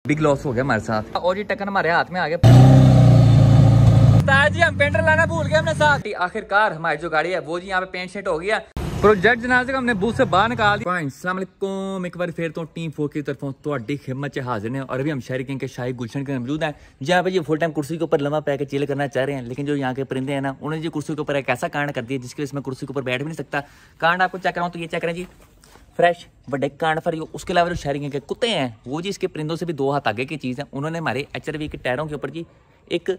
Big loss हो गया हमारे साथ। और ये टक्कर हमारे हाथ में आ गया जी, हम पेंटर लाना भूल गए हमने साथ। आखिरकार हमारी जो गाड़ी है वो जी यहाँ पे पेंट शेंट हो गया। प्रोजेक्ट जनाजे को हमने बूथ से बाहर निकाल दिया। अस्सलाम वालेकुम, एक बार फिर तो टीम 4 की तरफों तो खिदमत से हाजिर हैं। और अभी हम शहर किंग के शाही गुलशन के मौजूद हैं, जहाँ पे ये फुल टाइम कुर्सी के ऊपर लम्बा पै के चिल करना चाह रहे हैं। लेकिन जो यहाँ के परिंदे हैं ना, उन्होंने जी कुर्सी के ऊपर एक ऐसा कांड कर दिया जिसके वजह से मैं कुर्सी के ऊपर बैठ भी नहीं सकता। कांड आपको चेक कराऊँ तो ये चेक करें जी, फ्रेश बड़े कांड फर। उसके अलावा जो शहरी के कुत्ते हैं वो जी इसके परिंदों से भी 2 हाथ आगे की चीज़ है। उन्होंने हमारे HRV के टायरों के ऊपर जी 1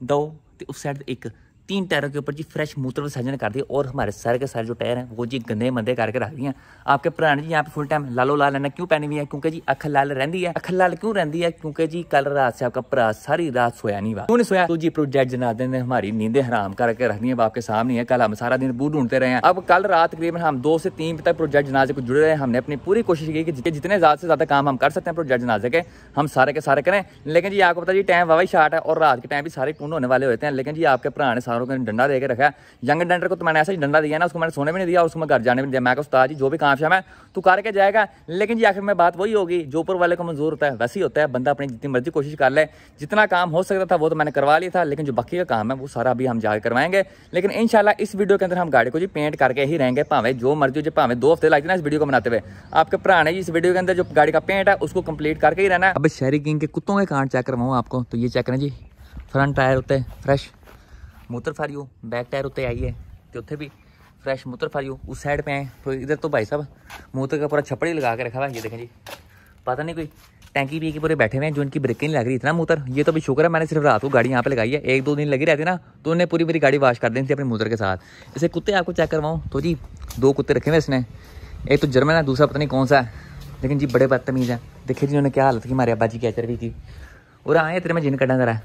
2 उस साइड 1 3 टायरों के ऊपर जी फ्रेश मूत्र विसर्जन कर दिया। और हमारे सारे के सारे जो टायर हैं वो जी गंदे मंदे करके रख दिए हैं। आपके भरा ने जी यहाँ पे फुल टाइम लालो लाल लेना क्यों पहनी हुई है? क्योंकि जी अख लाल रहती है। अख लाल क्यों रहती है? क्योंकि जी कल रात से आपका भरा सारी रात सोया नहीं हुआ। क्यों नहीं सोया? तो जी प्रोजेक्ट जनादे ने हमारी नींदें हराम करके रखनी है। आपके सामने है, कल हम सारा दिन बूढ़ ढूंढते रहे हैं। अब कल रात तकरीबन हम 2 से 3 बजे तक प्रोजेक्ट जनाजे को जुड़े रहे। हमने अपनी पूरी कोशिश की कि जितने ज़्यादा से ज़्यादा काम हम कर सकते हैं प्रोजेक्ट जनाजे के, हम सारे के सारे करें। लेकिन जी आपको पता जी टाइम वावा शार्ट है और रात के टाइम भी सारे टून होने वाले होते हैं। लेकिन जी आपके भरा ने सारों को डंडा दे के रखा है। यंग डेंडर को तो मैंने ऐसा ही डंडा दिया ना, उसको मैंने सोने भी नहीं दिया और उसको मैं घर जाने भी नहीं दिया। मैं उस्ताद जी जो भी काम शाम है तू करके जाएगा। लेकिन जी आखिर में बात वही होगी, जो ऊपर वाले को मंजूर होता है वैसे ही होता है। बंदा अपनी जितनी मर्जी कोशिश कर ले, जितना काम हो सकता था वो तो मैंने करवा लिया था। लेकिन जो बाकी का काम है वो सारा अभी हम जाकर करवाएंगे। लेकिन इंशाल्लाह इस वीडियो के अंदर हम गाड़ी को जी पेंट करके ही रहेंगे, भावें जो मर्जी हो, भावें 2 हफ्ते लगते ना इस वीडियो को बनाते हुए। आपके भरा ने जी इस वीडियो के अंदर जो गाड़ी का पेंट है उसको कंप्लीट करके ही रहना है। अब शहरी किंग के कुत्तों के कांड चेक करवाऊँ आपको, तो ये चेक करें जी, फ्रंट टायर होते फ्रेश मूत्र फारियो, बैक टायर होते आई है तो उत्थे भी फ्रेश मूत्र फारियो। उस साइड पे आए तो इधर तो भाई साहब मूत्र का पूरा छप्पड़ ही लगा के रखा हुआ है। ये देखें जी, पता नहीं कोई टैंकी पी के पूरे बैठे हुए हैं जो इनकी ब्रेकें नहीं लग रही इतना मूत्र। ये तो भी शुक्र है मैंने सिर्फ रात को गाड़ी यहाँ पे लगाई है। 1-2 दिन लगी रहती ना तो उन्हें पूरी मेरी गाड़ी वॉश कर देनी थी अपने मूत्र के साथ। इसे कुत्ते आपको चेक करवाऊँ तो जी 2 कुत्ते रखे हुए इसने, एक तो जर्मन है, दूसरा पता नहीं कौन सा है। लेकिन जी बड़े बदतमीज़ हैं। देखिए जी उन्होंने क्या हालत की हमारे अब्बा जी की HRV की। और आए तेरे में जिन कटना जरा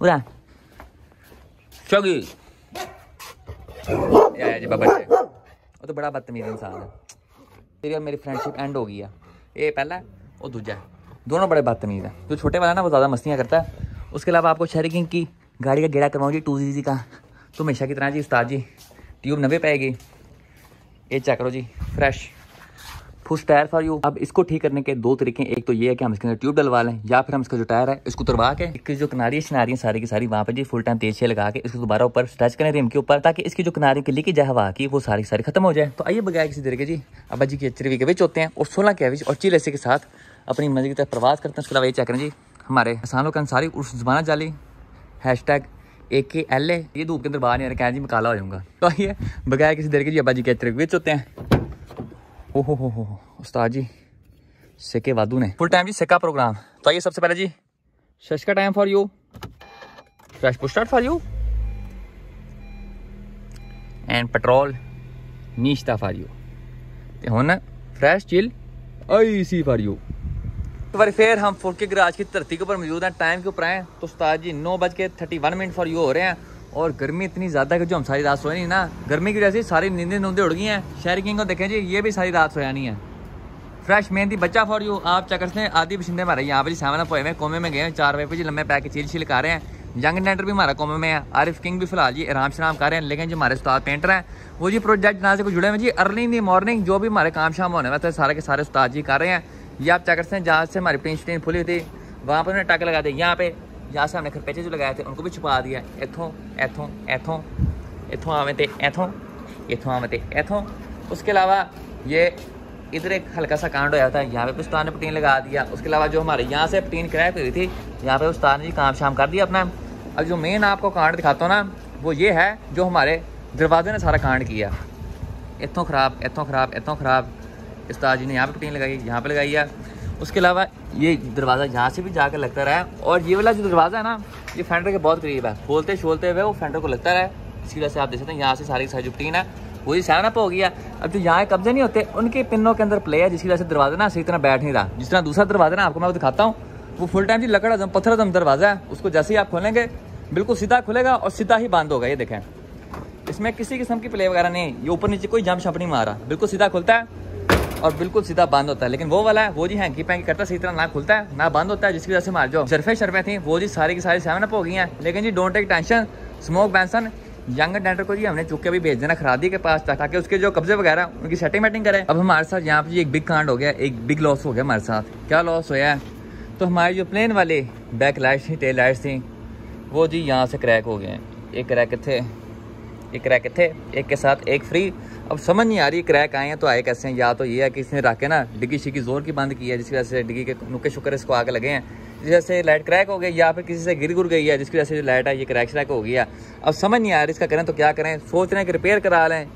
उरा चौगी जी बाबा जी, वो तो बड़ा बदतमीज इंसान है। तेरी और मेरी फ्रेंडशिप एंड हो गई है। ये पहला और दूजा, दोनों बड़े बदतमीज हैं। जो छोटे वाला ना वो ज़्यादा मस्तियाँ करता है। उसके अलावा आपको शहरी किंग की गाड़ी का गेड़ा करवाऊँ जी 2cc का, तो हमेशा की तरह जी उस्ताद जी ट्यूब 90 पाएगी। ये चेक करो जी, फ्रेश फुश टायर फॉर यू। अब इसको ठीक करने के 2 तरीके, एक तो ये है कि हम इसके अंदर ट्यूब डलवा लें, या फिर हम इसका जो टायर है इसको उतरवा के इसकी जो किनारी शनारी सारी की सारी वहाँ पे जी फुल टाइम तेज से लगा के इसको दोबारा ऊपर स्ट्रेच करें रिम के ऊपर, ताकि इसकी जो किनारी की लीकेज है हवा की वो सारी सारी खत्म हो जाए। तो आइए बगैर किसी तरीके जी अब्बा जी की HRV के विच होते हैं और 16 के विच और चिल ऐसे के साथ अपनी मंजिल की तरफ प्रवास करते हैं। उसके अलावा ये चेक करें जी, हमारे किसानों का अंसारी उर्स ज़माना जाली #AKLA। ये धूप के अंदर बाहर नहीं आ रहा, जी मैं काला हो जाऊँगा। तो आइए बगैर किसी तरीके जी अब्बा जी के HRV के विच होते हैं। ओहो उस्ताद जी सेके वादू ने फुल टाइम जी सेका प्रोग्राम। तो आइए सबसे पहले जी शश का time for you, fresh push start for you and petrol नीश्ता फॉर यू। ते हुन fresh chill IC for you. तो बार फिर हम 4K गराज की धरती के ऊपर मौजूद हैं। टाइम के ऊपर आए तो उस्ताद जी 9:31 फॉर यू हो रहे हैं। और गर्मी इतनी ज़्यादा कि जो हम सारी रात सोए नहीं ना, गर्मी की वजह से सारी नींदें नूंदें उड़ गई हैं। शहरी किंग को देखें जी, ये भी सारी रात सोया नहीं है। फ्रेश मेहंदी बच्चा फॉर यू। आप चेक करते हैं आदि बशिंदे हमारे यहाँ पे जी 7 पोए में कोमे में गए हैं। 4 बजे पे जी लम्बे पैक के चिल कर रहे हैं। यंग डेंडर भी हमारा कोमे में है। आरिफ किंग भी फिलहाल जी आराम शराम कर रहे हैं। लेकिन जो हमारे उस्ताद पेंटर हैं वो जी प्रोजेक्ट जनाजे को जुड़े हुए जी अर्ली इन दी मॉर्निंग जो भी हमारे काम शाम होने वाले सारे के सारे उस्ताद जी कर रहे हैं। ये आप चेक करते हैं जहाँ से हमारी प्रिंट स्क्रीन खुली थी वहाँ पर उन्होंने टक लगा दिया। यहाँ पे यहाँ से हमने खरपेचे जो लगाए थे उनको भी छुपा दिया। इथों आवे थे इथों आवे थे इथों। उसके अलावा ये इधर एक हल्का सा कांड होया था, यहाँ पे उस्ताद ने पटीन लगा दिया। उसके अलावा जो हमारे यहाँ से पटीन क्रैक हुई थी यहाँ पे उस्ताद ने जी काम शाम कर दिया अपना। अब जो मेन आपको कांड दिखाता हूँ ना वो ये है जो हमारे दरवाजे ने सारा कांड किया। इथों ख़राब उस्ताद जी ने यहाँ पे पटीन लगाई, यहाँ पे लगाई है। उसके अलावा ये दरवाज़ा यहाँ से भी जाकर लगता रहा। और ये वाला जो दरवाज़ा है ना ये फेंडर के बहुत करीब है, खोलते छोलते हुए वो फेंडर को लगता रहा। इसकी वजह से आप देख सकते हैं यहाँ से सारी जो पटीन है वो ही 7 अप हो गया। अब जो यहाँ कब्जे नहीं होते उनके पिनों के अंदर प्ले है, जिसकी वजह से दरवाज़ा ना सही तरह बैठ नहीं रहा। जिस तरह दूसरा दरवाज़ा ना आपको मैं वो दिखाता हूँ, वो फुल टाइम जी लकड़ अज़म पत्थर अज़म दरवाज़ा है। उसको जैसे ही आप खोलेंगे बिल्कुल सीधा खुलेगा और सीधा ही बंद होगा। ये देखें, इसमें किसी किस्म की प्ले वगैरह नहीं, ये ऊपर नीचे कोई जंप शंप नहीं मारा, बिल्कुल सीधा खुलता है और बिल्कुल सीधा बंद होता है। लेकिन वो वाला है वो जी हैंकी पैंकी करता सही तरह ना खुलता है ना बंद होता है, जिसकी वजह से हमारे जो शरफे थी वो जी सारी की सारी 7 अप हो गई हैं। लेकिन जी डोंट टेक टेंशन, स्मोक बैंसन यंग डेंटर को जी हमने चुप के भी भेज देना खरादी के पास ताकि उसके जो कब्जे वगैरह उनकी सेटिंग मेटिंग करें। अब हमारे साथ यहाँ पे जी एक बिग कांड हो गया, एक बिग लॉस हो गया हमारे साथ। क्या लॉस होया है? तो हमारे जो प्लेन वाले बैक लाइट्स थी, टेल लाइट्स थी, वो जी यहाँ से क्रैक हो गए हैं। एक क्रैक थे, एक के साथ एक फ्री। अब समझ नहीं आ रही क्रैक आए हैं तो आए कैसे हैं। या तो ये है कि इसने रख के ना डिग्गी शिग्गी जोर की बंद की है, जिसकी वजह से डिग्गी के नुक्के शुक्र इसको आगे लगे हैं, जिस वजह से लाइट क्रैक हो गई, या फिर किसी से गिर गई है जिसकी वजह से जो लाइट है ये क्रैक श्रैक हो गया। अब समझ नहीं आ रही इसका करें तो क्या करें। सोच रहे हैं कि रिपेयर करा लें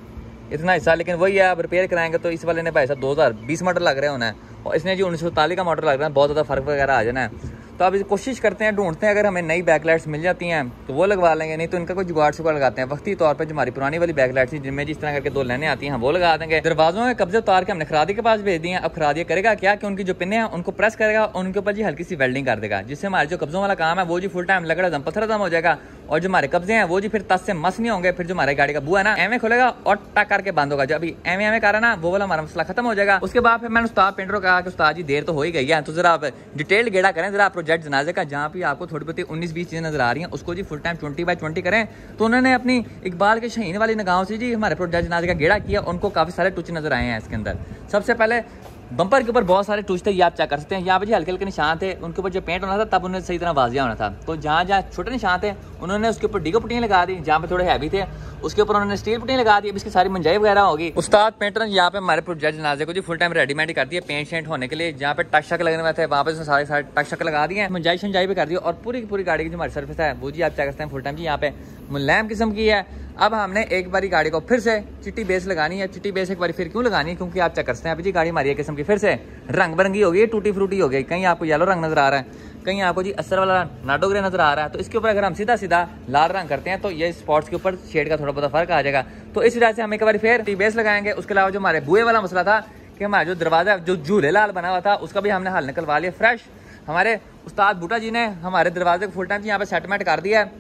इतना हिस्सा, लेकिन वही है अब रिपेयर कराएंगे तो इस वाले ने भाई साहब 2020 मॉडल लग रहे होना है और इसने जी 1943 का मॉडल लग रहा है, बहुत ज़्यादा फर्क वगैरह आ जाना है। तो अब कोशिश करते हैं, ढूंढते हैं, अगर हमें नई बैकलाइट्स मिल जाती हैं तो वो लगवा लेंगे, नहीं तो इनका कोई जुगाड़ शुगाड़ लगाते हैं। वक्ती तौर पर जो हमारी पुरानी वाली बैकलाइट्स थी जिनमें जिस तरह करके 2 लाइनें आती हैं वो लगा देंगे। दरवाजों में कब्जे उतार के हमने खरादी के पास भेज दिए हैं। अब खरादी करेगा क्या कि उनकी जो पिने हैं उनको प्रेस करेगा और उनके ऊपर जी हल्की सी वेल्डिंग कर देगा, जिससे हमारे जो कब्जों वाला काम है वो जी फुल टाइम लकड़ा दम पत्थर दम हो जाएगा और जो हमारे कब्जे हैं वो जी फिर तस से मस नहीं होंगे। फिर जो हमारी गाड़ी का बुआ है ना एवं खुलेगा और टक करके बंद होगा। जब अभी एवं कर रहा ना वो वाला हमारा मसला खत्म हो जाएगा। उसके बाद फिर मैंने उस्ताद पेंटर को कहा कि उस्ताद जी देर तो हो ही गई है, तो जरा आप डिटेल गेड़ा करें जरा प्रोजेक्ट जनाजे का, जहाँ भी आपको थोड़ी बहुत 19-20 चीजें नजर आ रही हैं उसको जी फुल टाइम 20x20 करें। तो उन्होंने अपनी इकबाल के शहीन वाली निगाहों से जी हमारे प्रोजेक्ट जनाजे का गेड़ा किया। उनको काफी सारे टूच नजर आए हैं इसके अंदर। सबसे पहले बम्पर के ऊपर बहुत सारे टूच थे, ये आप चेक कर सकते हैं। यहाँ पे जी हल्के हल्के निशान थे, उनके ऊपर जो पेंट होना था तब उन्हें सही तरह वाजिया होना था। तो जहाँ जहाँ छोटे निशान थे उन्होंने उसके ऊपर डिगो पुट्टियाँ लगा दी, जहाँ पे थोड़े हैवी थे उसके ऊपर उन्होंने स्टील पुट्टियाँ लगा दी। अब इसकी सारी मंजाई वगैरह होगी। उस्ताद पेंटर ने यहाँ पे हमारे प्रोजेक्ट जनाजे को जी फुल टाइम रेडीमेड कर दिया पेंट शेंट होने के लिए। जहाँ पे टक शक लगने वाले थे वहाँ पे सारे सारे टक शक लगा दिए, मंजाई शंजाई भी कर दी और पूरी की पूरी गाड़ी की जो हमारी सर्विस है वो जी आप चेक करते हैं फुल टाइम जी यहाँ पे मुलायम किस्म की है। अब हमने एक बारी गाड़ी को फिर से चिट्टी बेस लगानी है। चिट्टी बेस एक बार फिर क्यों लगानी है, क्योंकि आप चेक कर सकते हैं अभी जी गाड़ी हमारी एक किस्म की फिर से रंग बिरंगी हो गई, टूटी फ्रूटी हो गई। कहीं आपको येलो रंग नजर आ रहा है, कहीं आपको जी असर वाला नाडो ग्रे नजर आ रहा है। तो इसके ऊपर अगर हम सीधा सीधा लाल रंग करते हैं तो ये स्पॉट्स के ऊपर शेड का थोड़ा बहुत फर्क आ जाएगा। तो इस वजह से हम एक बार फिर टी बेस लगाएंगे। उसके अलावा जो हमारे बुए वाला मसला था कि हमारा जो दरवाजा जो झूले लाल बना हुआ था उसका भी हमने हल निकलवा लिया फ्रेश। हमारे उस्ताद बूटा जी ने हमारे दरवाजे को फुल टाइम यहाँ पे सेटमेंट कर दिया है।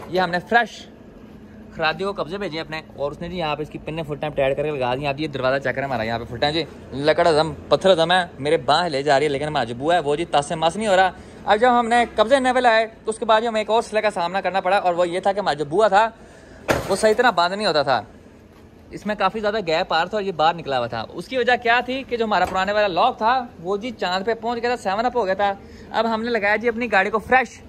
ये हमने फ्रेश खरादी को कब्जे भेजे अपने और उसने जी यहाँ पे इसकी पिन फुल टाइम टाइट करके लगा दी। आप ये दरवाजा चेक करें हमारा यहाँ पे फुल टाइम जी लकड़ा दम पत्थर दम है, मेरे बाँह ले जा रही है, लेकिन हमारा जो बुआ है वो जी तस से मस नहीं हो रहा। अब जब हमने कब्जे नए लाए तो उसके बाद हमें एक और सिले का सामना करना पड़ा और वो ये था कि हमारा जो बुआ था वो सही तरह बंद नहीं होता था, इसमें काफ़ी ज़्यादा गैप आ रहा था और ये बाहर निकला हुआ था। उसकी वजह क्या थी कि जो हमारा पुराने वाला लॉक था वो जी चांद पे पहुंच गया था, 7 अप हो गया था। अब हमने लगाया जी अपनी गाड़ी को फ्रेश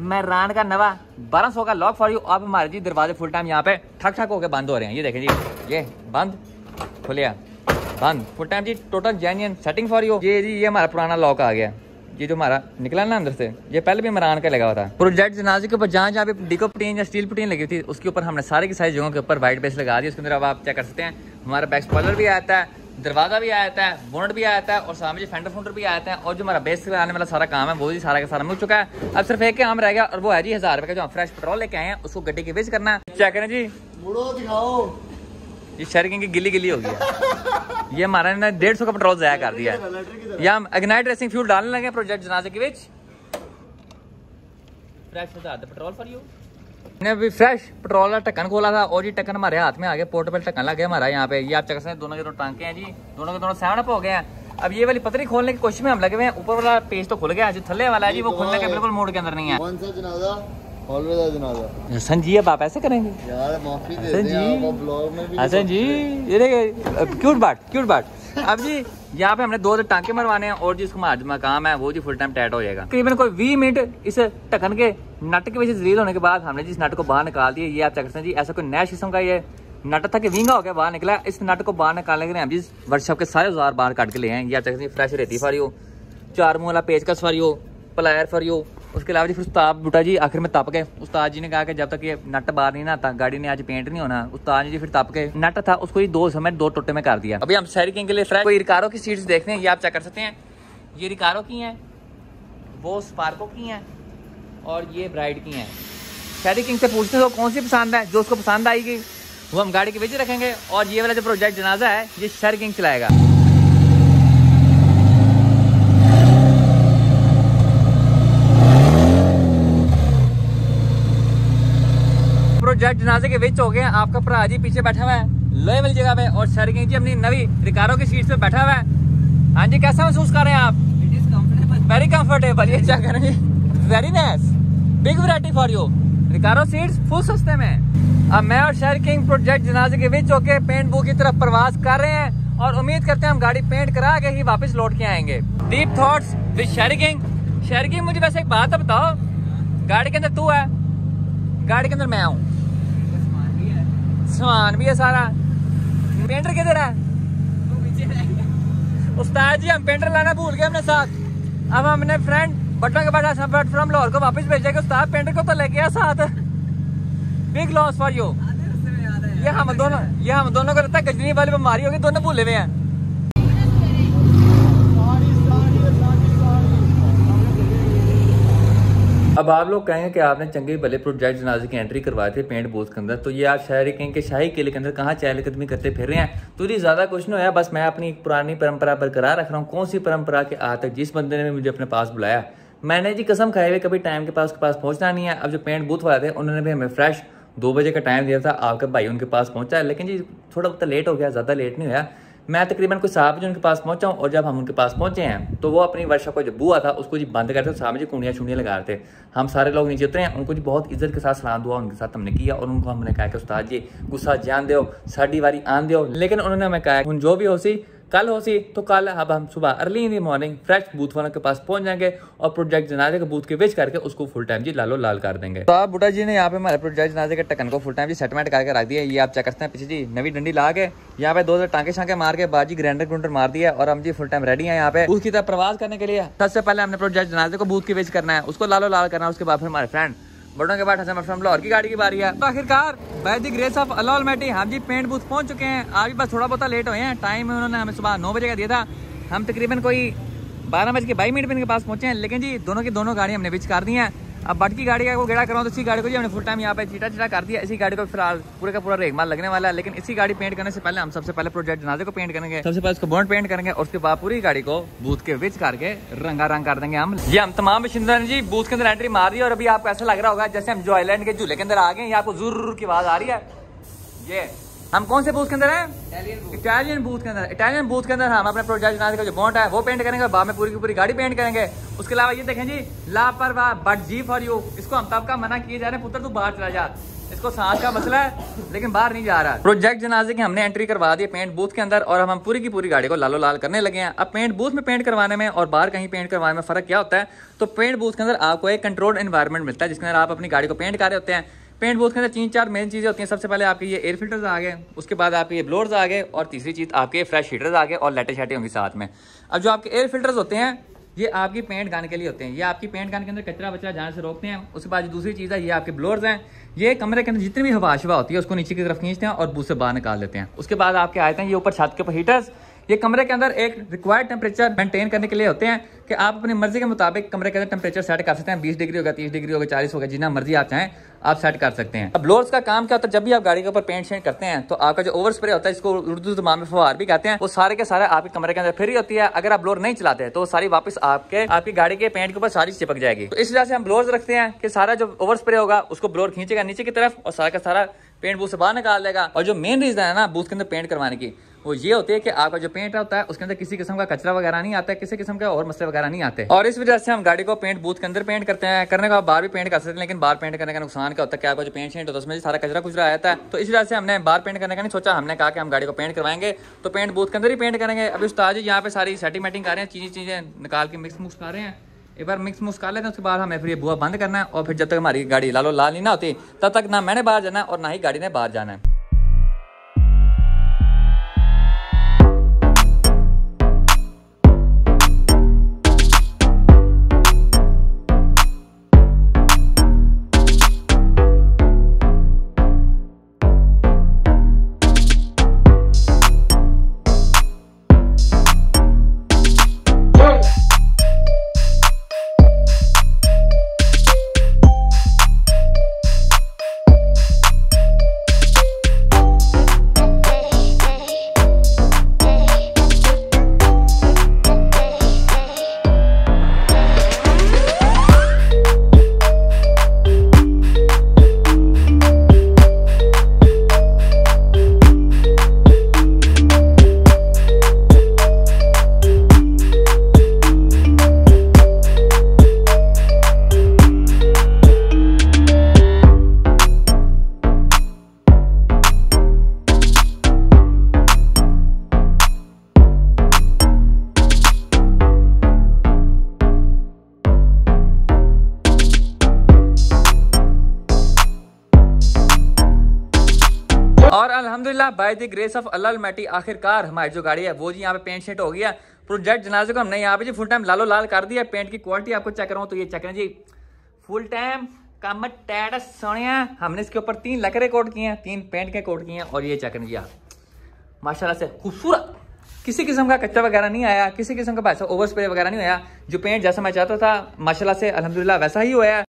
मैरान का नवा 1200 का लॉक फॉर यू। अब हमारे जी दरवाजे फुल टाइम यहाँ पे ठक ठक होकर बंद हो रहे हैं। ये देखें जी, ये बंद खुलिया बंद फुल टाइम जी, total genuine setting for you. ये जी ये हमारा पुराना लॉक आ गया, ये जो हमारा निकला ना अंदर से, ये पहले भी मैरान का लगा हुआ था। प्रोजेक्ट जनाजे के ऊपर जहाँ जहाँ पे डिको पुटीन या स्टील पुटीन लगी थी उसके ऊपर हमने सारी की सारी जगहों के ऊपर व्हाइट बेस लगा दी। उसके अंदर अब आप चेक कर सकते हैं हमारा बैक स्पॉइलर भी आता है, दरवाजा भी आता है, बोनट भी आता है और सामने फेंडर फुंडर भी आता है। और जो हमारा बेस आने वाला सारा काम है वो जी सारा का सारा मिल चुका है। अब सिर्फ एक काम रह गया और वो है जी 1000 रुपये का जो हम फ्रेश पेट्रोल लेके आए हैं उसको गड्डी के बेच करना है। चेक करें जी, मुड़ो दिखाओ, ये शर्किंग की गिल्ली गिल्ली हो गई है। ये हमारा ने 150 का पेट्रोल ज़ाया कर दिया है। या हम इग्नाइट रेसिंग फ्यूल डालने लगे प्रोजेक्ट जनाजे के बीच। Fresh 1000 petrol for you. ने भी फ्रेश पेट्रोल का ढक्कन खोला था और ये ढक्कन हमारे हाथ में आ गया, पोर्टेबल ढक्कन लग गया हमारा यहाँ पे। ये आप चेक सकते हैं दोनों के दो टांके हैं जी, दोनों के दोनों 7 अप हो गए हैं। अब ये वाली पतरी खोलने की कोशिश में हम लगे हुए हैं, ऊपर वाला पेज तो खुल गया, जो थल्ले वाला है जी वो खुलने के बिल्कुल मोड के अंदर नहीं है। कौन सा जनाजा? हॉलवे का जनाजा। हसन जी अब आप ऐसे करेंगे यार, माफी दे दें, आप ब्लॉग में भी हसन जी, ये देखिए क्यूट बाट। अब जी यहाँ पे हमने 2 टांके मरवाने हैं और जिसको हमारा काम है वो जी फुल टाइम टाइट हो जाएगा। तकरीबन कोई 20 मिनट इस ढक्कन के नट के वजह से जलील होने के बाद हमने जिस नट को बाहर निकाल दिया। ये आप चेक सकते हैं जी, ऐसा कोई नया किस्म का ये नट था कि विंगा हो गया बाहर निकला। इस नट को बाहर निकालने के लिए हम जिस वर्कशॉप के सारे औजार बाहर काट के ले आए। ये आप चेक सकते हैं फ्रेश रेती फॉर यू, 4 मुंह वाला पेचकस for you, plier for you. उसके अलावा जी फिर उस्ताद बूटा जी आखिर में तप गए। उस्ताद जी ने कहा कि जब तक ये नट बाहर नहीं ना आता गाड़ी ने आज पेंट नहीं होना। उस्ताद जी फिर तप गए, नट था उसको 2 टोटे में कर दिया। अभी हम शेरिंग के लिए फ्रेश कोई रिकारो की सीट्स देखते हैं। ये आप चेक कर सकते हैं, ये रिकारो की हैं, वो स्पार्को की हैं और ये ब्राइड की हैं। शेरिंग से पूछते हो कौन सी पसंद है, जो उसको पसंद आएगी वो हम गाड़ी के बीच रखेंगे। और ये वाला जो प्रोजेक्ट जनाजा है ये शेरिंग चलाएगा। प्रोजेक्ट जनाजे के बीच हो गए। आपका भरा जी पीछे बैठा हुआ है लोहे वाली जगह पे और शेरिंग जी अपनी नवी रिकारो की सीट पे बैठा हुआ है। हाँ जी, कैसा महसूस कर रहे हैं आप? It is comfortable, very comfortable. ये क्या करें जी, very nice, big variety for you. Recaro seats full सस्ते में। अब मैं और शेरिंग प्रोजेक्ट जनाजे के बीच होके पेंट बू की तरफ प्रवास कर रहे हैं और उम्मीद करते हैं हम गाड़ी पेंट करा के ही वापस लौट के आएंगे। डीप थॉट्स विद शेरिंग शहर की मुझे वैसे एक बात बताओ, गाड़ी के अंदर तू है, गाड़ी के अंदर मैं हूँ, सामान भी है सारा, पेंटर किधर है? उस्ताद जी हम पेंटर लाना भूल गए हमने साथ। अब हमने फ्रेंड बटन के बाद फ्रॉम लाहौर को वापस भेजेगा। उस्ताद पेंटर को तो लेके आया साथ। Big loss for you. ये हम दोनों को लगता है गजनी वाली बीमारी होगी, दोनों भूले हुए हैं। अब आप लोग कहेंगे कि आपने चंगे भले प्रोजेक्ट जनाजे की एंट्री करवाए थे पेंट बूथ के अंदर, तो ये आप शायरी कहेंगे कि शाही किले के अंदर कहाँ चहलकदमी करते फिर रहे हैं। तो ये ज्यादा कुछ नहीं होया, बस मैं अपनी पुरानी परंपरा बरकरार रख रहा हूँ। कौन सी परंपरा के आज तक जिस बंदे ने मुझे अपने पास बुलाया, मैंने जी कसम खाए हुए कभी टाइम के पास उसके पास पहुंचना नहीं है। अब जो पेंट बूथ वाले थे उन्होंने भी हमें फ्रेश 2 बजे का टाइम दिया था, आपका भाई उनके पास पहुंचा है, लेकिन जी थोड़ा बहुत लेट हो गया, ज़्यादा लेट नहीं हुआ। मैं तकरीबन कोई 7 बजे उनके पास पहुंचा हूँ, और जब हम उनके पास पहुंचे हैं तो वो अपनी वर्कशॉप का जो बुआ था उसको जी बंद करते, सामने जी कुंडियाँ छुंडियाँ लगा रहे थे। हम सारे लोग नीचे उतरे हैं, उनको जी बहुत इज्जत के साथ सलाम दुआ उनके साथ हमने किया, और उनको हमने कहा कि उस्ताद जी गुस्सा जान दो, साड़ी वारी आन दो। लेकिन उन्होंने हमें कहा उन जो भी हो सी कल हो सी तो कल। अब हम सुबह early in the morning fresh booth वालों के पास पहुंच जाएंगे और प्रोजेक्ट जनाजे के बूथ के विच करके उसको फुल टाइम जी लालो लाल कर देंगे। तो आप बुढ़ा जी ने यहाँ पे हमारे प्रोजेक्ट जनाजे के टकन को फुल टाइम जी सेटमेंट करके रख दिया। ये आप चेक करते हैं पीछे जी नवी डंडी ला के यहाँ पे 2 टांके शांके मार के बाजी ग्राइंडर मार दिया, और हम जी फुल टाइम रेडी है यहाँ पे बूथ की तरफ प्रवास करने के लिए। सबसे पहले हमने प्रोजेक्ट जनाजे को बूथ के विच करना है, उसको लालो लाल करना है। उसके बाद फिर हमारे फ्रेंड बड़ों के बाद हसन फ्रॉम लाहौर की गाड़ी की बारी है। तो आखिरकार by the grace of Allah almighty हम जी पेंट बूथ पहुंच चुके हैं। आज भी बस थोड़ा बहुत लेट हुए हैं। टाइम उन्होंने हमें सुबह 9 बजे का दिया था, हम तकरीबन कोई 12:22 पे इनके पास पहुंचे हैं। लेकिन जी दोनों की दोनों गाड़ी हमने बिच कर दी हैं। अब बट की गाड़ी का वो गेड़ा कराऊँ तो इसी गाड़ी को जी हमने फुल टाइम यहाँ पे चीटा कर दिया। इसी गाड़ी को फिलहाल पूरे का पूरा रेगमाल लगने वाला है। लेकिन इसी गाड़ी पेंट करने से पहले हम सबसे पहले प्रोजेक्ट जनाजे को पेंट करेंगे, सबसे पहले उसको बोनट पेंट करेंगे, और उसके बाद पूरी गाड़ी को बूथ के विच करके रंगारंग कर देंगे हम। ये हम तमाम बाशिंदों ने जी बूथ के अंदर एंट्री मार दी, और अभी आपको ऐसा लग रहा होगा जैसे हम जो आइलैंड के झूले के अंदर आ गए। ये आपको जरूर की आवाज आ रही है। ये हम कौन से बूथ के अंदर हैं? इटालियन बूथ के अंदर। इटालियन बूथ के अंदर हम अपने प्रोजेक्ट जनाजे का जो बॉन्ड है वो पेंट करेंगे, बाद में पूरी की पूरी गाड़ी पेंट करेंगे। उसके अलावा ये देखें जी लापरवाह बट जी फॉर यू, इसको हम तब का मना किए जा रहे हैं, पुत्र तू बाहर चला जा, इसको सांस का मसला है लेकिन बाहर नहीं जा रहा। प्रोजेक्ट जनाजे की हमने एंट्री करवा दी पेंट बूथ के अंदर, और हम पूरी की पूरी गाड़ी को लालो लाल करने लगे हैं। अब पेंट बूथ में पेंट करवाने में और बाहर कहीं पेंट करवाने में फर्क क्या होता है? तो पेंट बूथ के अंदर आपको एक कंट्रोल्ड एनवायरनमेंट मिलता है जिसके अंदर आप अपनी गाड़ी को पेंट कर रहे होते हैं। पेंट बूथ के अंदर 3-4 मेन चीजें होती हैं। सबसे पहले आपके ये एयर फिल्टर्स आ गए, उसके बाद आपके ये ब्लोअर्स आ गए, और तीसरी चीज आपके फ्रेश हीटर्स आ गए, और लाइटें शाइटें होंगी साथ में। अब जो आपके एयर फिल्टर्स होते हैं ये आपकी पेंट गन के लिए होते हैं। ये आपकी पेंट गन के अंदर कचरा वचरा जाने से रोकते हैं। उसके बाद दूसरी चीज़ है ये आपके ब्लोअर्स हैं। ये कमरे के अंदर जितनी भी हवा शवा होती है उसको नीचे की तरफ खींचते हैं और बूथ से बाहर निकाल देते हैं। उसके बाद आपके आते हैं ये ऊपर छत के ऊपर हीटर्स। ये कमरे के अंदर एक रिक्वायर्ड टेम्परेचर मेंटेन करने के लिए होते हैं कि आप अपनी मर्जी के मुताबिक कमरे के अंदर टेम्परेचर सेट कर सकते हैं। 20 डिग्री होगा, 30 डिग्री होगा, 40 होगा, जितना मर्जी आप चाहें आप सेट कर सकते हैं। अब ब्लोअर्स का काम क्या होता है? जब भी आप गाड़ी के ऊपर पेंट शेंट करते हैं तो आपका जो ओवर स्प्रे होता है, इसको उर्दू ज़बान में फवार भी कहते हैं, वो सारे के सारे आपके कमरे के अंदर फ्री होती है। अगर आप ब्लोअर नहीं चलाते तो सारी वापस आपकी गाड़ी के पेंट के ऊपर सारी चिपक जाएगी। तो इस वजह से हम ब्लोअर्स रखते हैं कि सारा जो ओवर स्प्रे होगा उसको ब्लोअर खींचेगा नीचे की तरफ और सारा का सारा पेंट बूथ से बाहर निकाल देगा। और जो मेन रीजन है ना बूथ के अंदर पेंट करवाने की, वो ये होती है कि आपका जो पेंट होता है उसके अंदर किसी किस्म का कचरा वगैरह नहीं आता है, किसी किस्म के और मसले वगैरह नहीं आते। और इस वजह से हम गाड़ी को पेंट बूथ के अंदर पेंट करते हैं। करने का बाहर भी पेंट कर सकते हैं, लेकिन बाहर पेंट करने का नुकसान क्या होता है कि आपका जो पेंट शेंट होता है उसमें सारा कचरा कुचरा आ जाता है। तो इस वजह से हमने बाहर पेंट करने का नहीं सोचा। हमने कहा कि हम गाड़ी को पेंट करवाएंगे तो पेंट बूथ के अंदर ही पेंट करेंगे। अभी उस्ताद जी यहाँ पे सारी सेटिंग कर रहे हैं, चीजें निकाल के मिक्स मुक्स कर रहे हैं। एक बार मिक्स मुक्स कर लेते हैं, उसके बाद हमें फिर ये बुआ बंद करना है। और फिर जब तक हमारी गाड़ी लालो लाल नहीं ना होती तब तक ना मैंने बाहर जाना है और ना ही गाड़ी ने बाहर जाना है। और अल्हम्दुलिल्लाह by the grace of Allah Almaty आखिरकार हमारी जो गाड़ी है वो जी यहाँ पे पेंट शेंट हो गया। प्रोजेक्ट जनाजे को हमने यहाँ पे जी फुल टाइम लालो लाल कर दिया। पेंट की क्वालिटी आपको चेक कराऊँ तो ये चेक करें जी, फुल टाइम काम टैड सोनिया। हमने इसके ऊपर 3 लकड़े कोट किए हैं, 3 पेंट के कोट किए हैं और ये चेक करें जी आप माशाल्लाह से खूबसूरत। किसी किस्म का कच्चा वगैरह नहीं आया, किसी किस्म का पैसा ओवर स्प्रे वगैरह नहीं आया। जो पेंट जैसा मैं चाहता था माशाल्लाह से अल्हम्दुलिल्लाह वैसा ही हुआ है।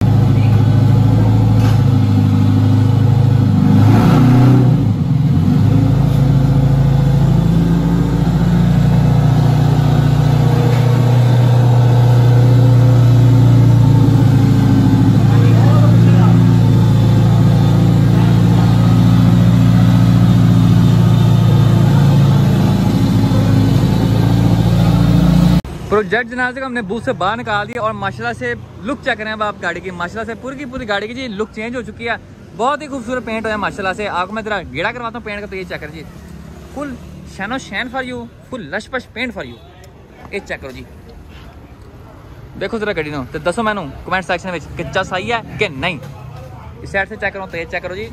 प्रोजेक्ट जनाजे को हमने बूथ से बाहर निकाल दिया और माशाल्लाह से लुक चेक करें अब आप गाड़ी की। माशाल्लाह से पूरी की पूरी गाड़ी की जी लुक चेंज हो चुकी है। बहुत ही खूबसूरत पेंट है माशाल्लाह से। आपको मैं जरा गेड़ा करवाता हूँ पेंट का तो ये चेक करें जी, फुल शैनो शैन फॉर यू, फुल लश पश पेंट फॉर यू। ये चेक करो जी, देखो जरा गाड़ी नो तो दसो मैनू कमेंट सैक्शन में कच्चा सही है कि नहीं। इस साइड से चेक करो तो ये चेक करो जी,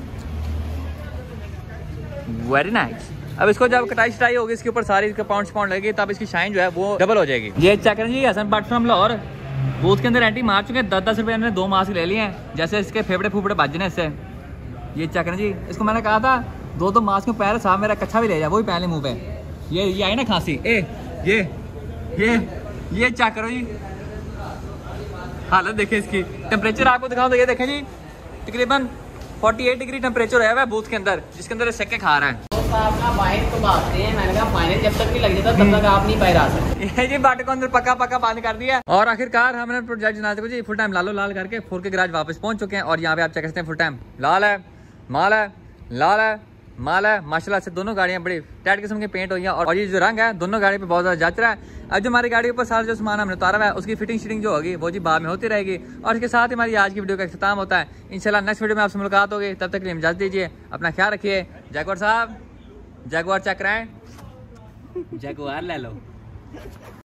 वेरी नाइस। अब इसको जब कटाई शटाई होगी इसके ऊपर सारी इसके पाउंड लगेगी तब इसकी शाइन जो है वो डबल हो जाएगी। ये चेक करें जी, हसन भट्ट फ्रॉम लाहौर बूथ के अंदर एंटी मार चुके हैं। 10-10 रुपये ने 2 मास्क ले लिए हैं, जैसे इसके फेफड़े फूफड़े बजने इससे। ये चेक करें जी, इसको मैंने कहा था 2-2 मास्क में पैर साहब मेरा कच्चा भी ले जाए, वो भी पहले मुँह पे। ये आई ना खांसी, ये चेक करो जी, हालत देखिए इसकी। टेम्परेचर आपको दिखाऊँ तो ये देखें जी, तकरीबन 48 डिग्री टेम्परेचर है बूथ के अंदर, जिसके अंदर सेके खा रहा है। अपना बाइक तो भागते हैं, मैंने कहा फाइनल जब तक नहीं लग जाता तब तक आप नहीं बाहर आ सकते। ये जी बाटे को अंदर पक्का बंद कर दिया। और आखिरकार हमने प्रोजेक्ट जनाजे को जी फुल टाइम लालो लाल करके 4K गैराज वापस पहुंच चुके हैं। और यहाँ पे आप चेक करते हैं फुल टाइम लाल है, माल है, लाल है, माल है। माशाल्लाह से दोनों गाड़ियां बड़ी टाइट किस्म के पेंट हुई हैं और ये जो रंग है दोनों गाड़ी पे बहुत ज्यादा जच रहा है। अब जो हमारी गाड़ी के ऊपर सारा जो सामान हमने उतारा हुआ है उसकी फिटिंग शिटिंग जो होगी वो जी बाद में होती रहेगी। और इसके साथ ही हमारी आज की वीडियो का इख्तिताम होता है। इंशाल्लाह नेक्स्ट वीडियो में आपसे मुलाकात होगी, तब तक के लिए इजाजत दीजिए, अपना ख्याल रखिए। जैगवार साहब जैगवार चेक कराएं, जगुआर ले लो।